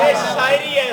ये शायरी है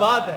बात है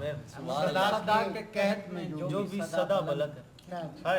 मैं सदा के कहत में जो भी सदा बुलंद है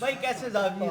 भाई कैसे जाविये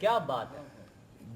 क्या बात है